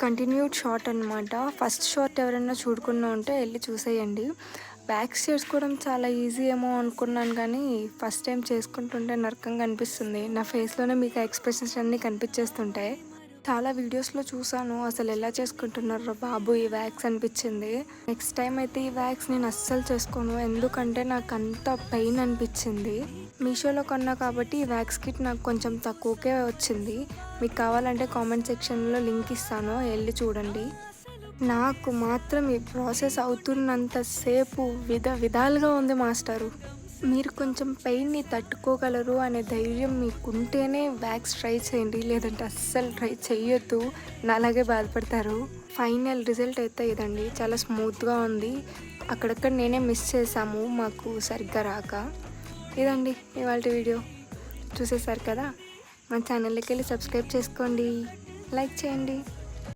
Continued shot అనమాట. First shot ఎవరైనా చూడకుండా ఉంటే వెళ్ళి చూసేయండి. వ్యాక్స్ చేసుకోవడం చాలా ఈజీ ఏమో అనుకున్నాను కానీ ఫస్ట్ టైం చేసుకుంటుంటే నరకంగా అనిపిస్తుంది. నా ఫేస్లోనే మీకు ఆ ఎక్స్ప్రెషన్స్ అన్నీ కనిపించేస్తుంటాయి. చాలా వీడియోస్లో చూసాను, అసలు ఎలా చేసుకుంటున్నారో బాబు ఈ వ్యాక్స్ అనిపించింది. నెక్స్ట్ టైం అయితే ఈ వ్యాక్స్ నేను అస్సలు చేసుకోను, ఎందుకంటే నాకు అంత పెయిన్ అనిపించింది. మీషోలో కొన్నా కాబట్టి ఈ వ్యాక్స్ కిట్ నాకు కొంచెం తక్కువకే వచ్చింది. మీకు కావాలంటే కామెంట్ సెక్షన్లో లింక్ ఇస్తాను, వెళ్ళి చూడండి. నాకు మాత్రం ఈ ప్రాసెస్ అవుతున్నంతసేపు విధాలుగా ఉంది మాస్టరు. మీరు కొంచెం పెయిన్ని తట్టుకోగలరు అనే ధైర్యం మీకుంటేనే వ్యాక్స్ ట్రై చేయండి, లేదంటే అస్సలు ట్రై చెయ్యొద్దు, నాలాగే బాధపడతారు. ఫైనల్ రిజల్ట్ అయితే ఇదండి, చాలా స్మూత్గా ఉంది. అక్కడక్కడ నేనే మిస్ చేసాము మాకు సరిగ్గా రాక. ఇదండి ఇవాళ వీడియో, చూసేసారు కదా. మన ఛానల్లోకి వెళ్ళి సబ్స్క్రైబ్ చేసుకోండి, లైక్ చేయండి.